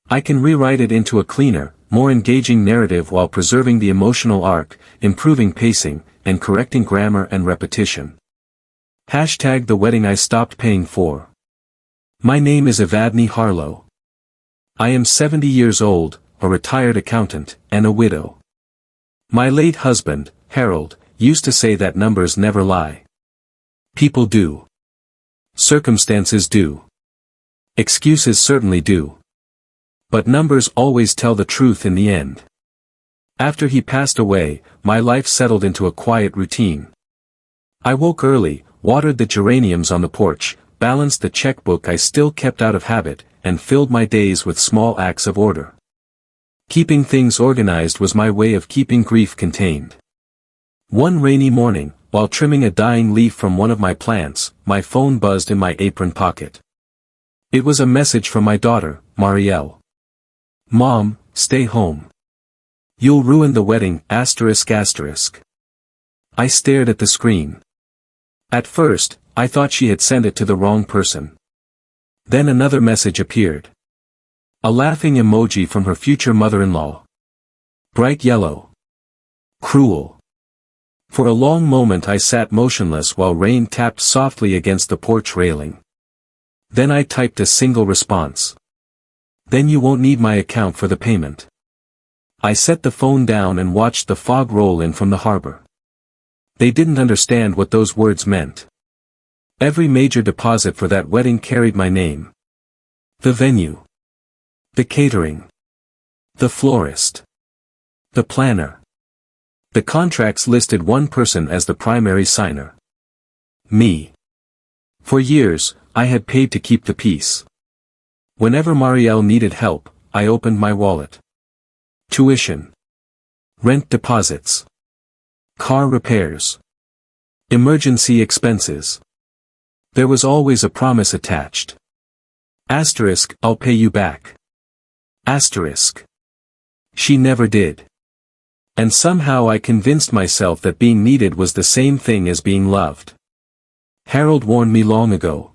I can rewrite it into a cleaner, more engaging narrative while preserving the emotional arc, improving pacing, and correcting grammar and repetition. Hashtag the wedding I stopped paying for. My name is Evadne Harlow. I am 70 years old, a retired accountant, and a widow. My late husband, Harold, used to say that numbers never lie. People do. Circumstances do. Excuses certainly do. But numbers always tell the truth in the end. After he passed away, my life settled into a quiet routine. I woke early, watered the geraniums on the porch, balanced the checkbook I still kept out of habit, and filled my days with small acts of order. Keeping things organized was my way of keeping grief contained. One rainy morning, while trimming a dying leaf from one of my plants, my phone buzzed in my apron pocket. It was a message from my daughter, Marielle. "Mom, stay home. You'll ruin the wedding, ****. I stared at the screen. At first, I thought she had sent it to the wrong person. Then another message appeared. A laughing emoji from her future mother-in-law. Bright yellow. Cruel. For a long moment I sat motionless while rain tapped softly against the porch railing. Then I typed a single response. "Then you won't need my account for the payment." I set the phone down and watched the fog roll in from the harbor. They didn't understand what those words meant. Every major deposit for that wedding carried my name. The venue. The catering. The florist. The planner. The contracts listed one person as the primary signer. Me. For years, I had paid to keep the peace. Whenever Marielle needed help, I opened my wallet. Tuition. Rent deposits. Car repairs. Emergency expenses. There was always a promise attached. Asterisk, "I'll pay you back." Asterisk. She never did. And somehow I convinced myself that being needed was the same thing as being loved. Harold warned me long ago.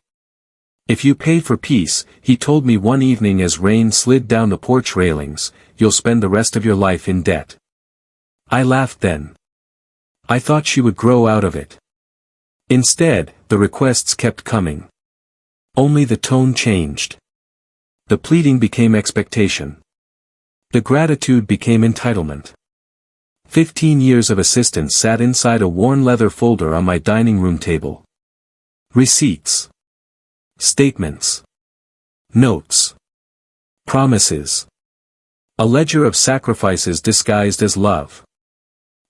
"If you pay for peace," he told me one evening as rain slid down the porch railings, "you'll spend the rest of your life in debt." I laughed then. I thought she would grow out of it. Instead, the requests kept coming. Only the tone changed. The pleading became expectation. The gratitude became entitlement. 15 years of assistance sat inside a worn leather folder on my dining room table. Receipts. Statements. Notes. Promises. A ledger of sacrifices disguised as love.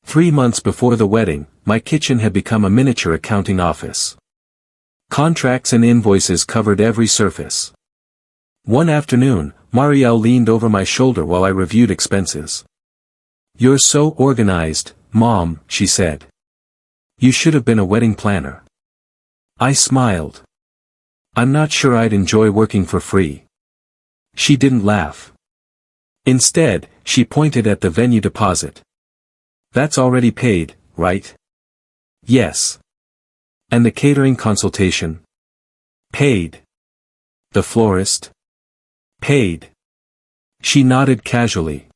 3 months before the wedding, my kitchen had become a miniature accounting office. Contracts and invoices covered every surface. One afternoon, Marielle leaned over my shoulder while I reviewed expenses. "You're so organized, Mom," she said. "You should have been a wedding planner." I smiled. I'm not sure I'd enjoy working for free. She didn't laugh. Instead, she pointed at the venue deposit. "That's already paid, right?" "Yes." "And the catering consultation?" "Paid." "The florist?" "Paid." She nodded casually.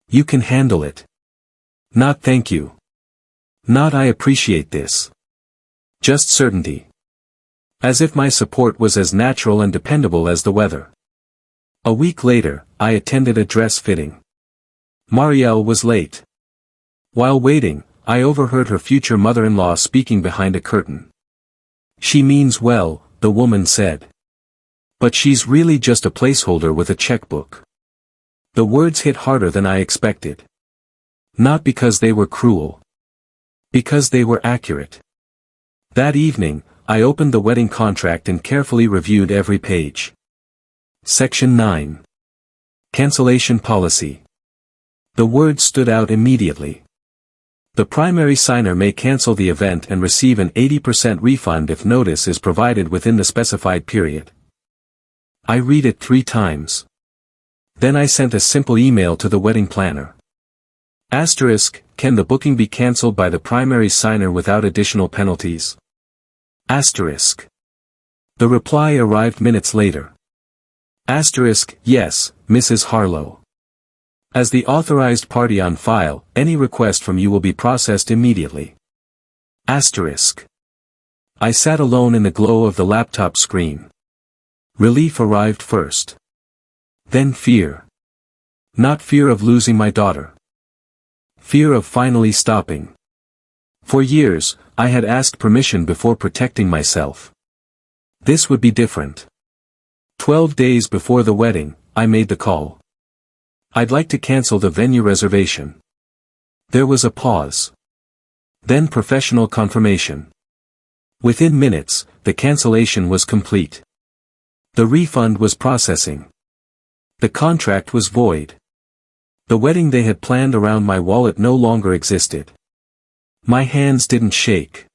"You can handle it." "Not thank you." "Not I appreciate this." Just certainty. As if my support was as natural and dependable as the weather. A week later, I attended a dress fitting. Marielle was late. While waiting, I overheard her future mother-in-law speaking behind a curtain. "She means well," the woman said. "But she's really just a placeholder with a checkbook." The words hit harder than I expected. Not because they were cruel. Because they were accurate. That evening, I opened the wedding contract and carefully reviewed every page. Section 9. Cancellation policy. The words stood out immediately. The primary signer may cancel the event and receive an 80% refund if notice is provided within the specified period. I read it 3 times. Then I sent a simple email to the wedding planner. Asterisk, "Can the booking be cancelled by the primary signer without additional penalties?" Asterisk. The reply arrived minutes later. Asterisk, "Yes, Mrs. Harlow. As the authorized party on file, any request from you will be processed immediately. Asterisk. I sat alone in the glow of the laptop screen. Relief arrived first. Then fear. Not fear of losing my daughter. Fear of finally stopping. For years, I had asked permission before protecting myself. This would be different. 12 days before the wedding, I made the call. I'd like to cancel the venue reservation. There was a pause. Then professional confirmation. Within minutes, the cancellation was complete. The refund was processing. The contract was void. The wedding they had planned around my wallet no longer existed. My hands didn't shake.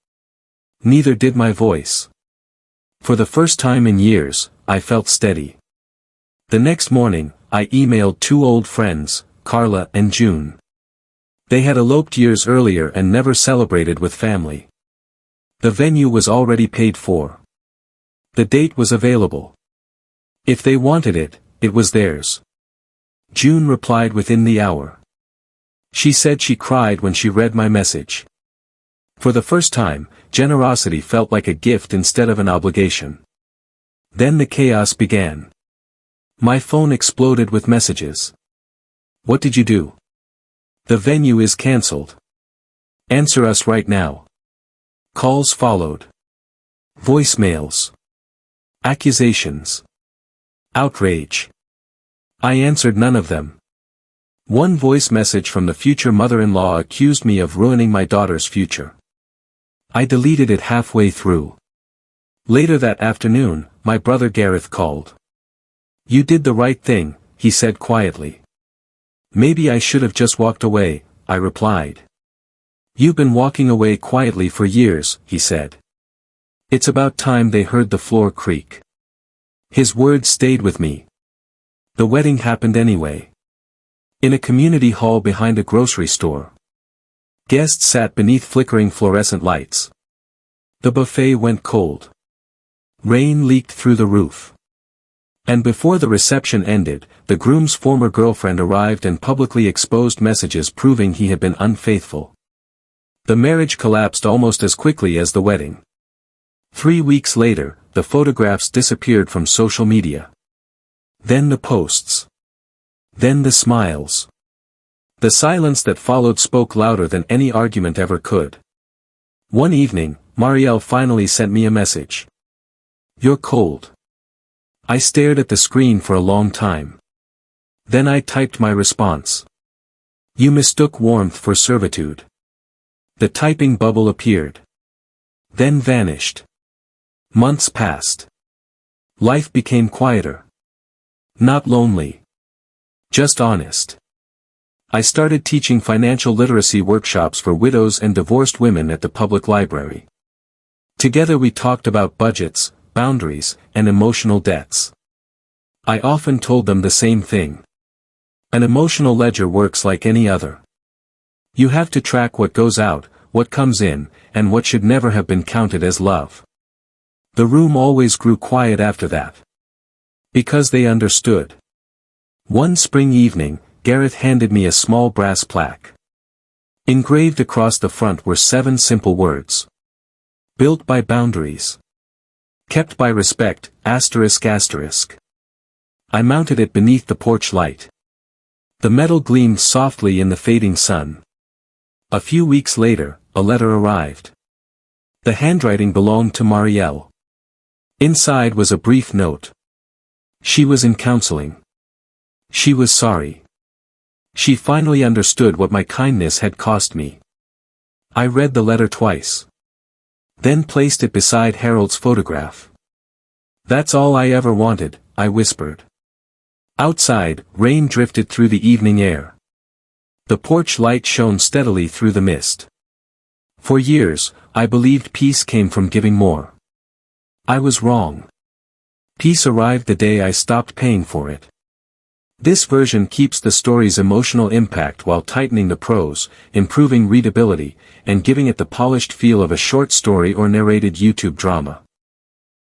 Neither did my voice. For the first time in years, I felt steady. The next morning, I emailed 2 old friends, Carla and June. They had eloped years earlier and never celebrated with family. The venue was already paid for. The date was available. If they wanted it, it was theirs. June replied within the hour. She said she cried when she read my message. For the first time, generosity felt like a gift instead of an obligation. Then the chaos began. My phone exploded with messages. What did you do? The venue is cancelled. Answer us right now. Calls followed. Voicemails. Accusations. Outrage. I answered none of them. One voice message from the future mother-in-law accused me of ruining my daughter's future. I deleted it halfway through. Later that afternoon, my brother Gareth called. You did the right thing, he said quietly. Maybe I should have just walked away, I replied. You've been walking away quietly for years, he said. It's about time they heard the floor creak. His words stayed with me. The wedding happened anyway. In a community hall behind a grocery store. Guests sat beneath flickering fluorescent lights. The buffet went cold. Rain leaked through the roof. And before the reception ended, the groom's former girlfriend arrived and publicly exposed messages proving he had been unfaithful. The marriage collapsed almost as quickly as the wedding. 3 weeks later, the photographs disappeared from social media. Then the posts. Then the smiles. The silence that followed spoke louder than any argument ever could. One evening, Marielle finally sent me a message. You're cold. I stared at the screen for a long time. Then I typed my response. You mistook warmth for servitude. The typing bubble appeared. Then vanished. Months passed. Life became quieter. Not lonely. Just honest. I started teaching financial literacy workshops for widows and divorced women at the public library. Together we talked about budgets, boundaries, and emotional debts. I often told them the same thing. An emotional ledger works like any other. You have to track what goes out, what comes in, and what should never have been counted as love. The room always grew quiet after that. Because they understood. One spring evening, Gareth handed me a small brass plaque. Engraved across the front were 7 simple words. Built by boundaries. Kept by respect, ****. I mounted it beneath the porch light. The metal gleamed softly in the fading sun. A few weeks later, a letter arrived. The handwriting belonged to Marielle. Inside was a brief note. She was in counseling. She was sorry. She finally understood what my kindness had cost me. I read the letter twice. Then placed it beside Harold's photograph. That's all I ever wanted, I whispered. Outside, rain drifted through the evening air. The porch light shone steadily through the mist. For years, I believed peace came from giving more. I was wrong. Peace arrived the day I stopped paying for it. This version keeps the story's emotional impact while tightening the prose, improving readability, and giving it the polished feel of a short story or narrated YouTube drama.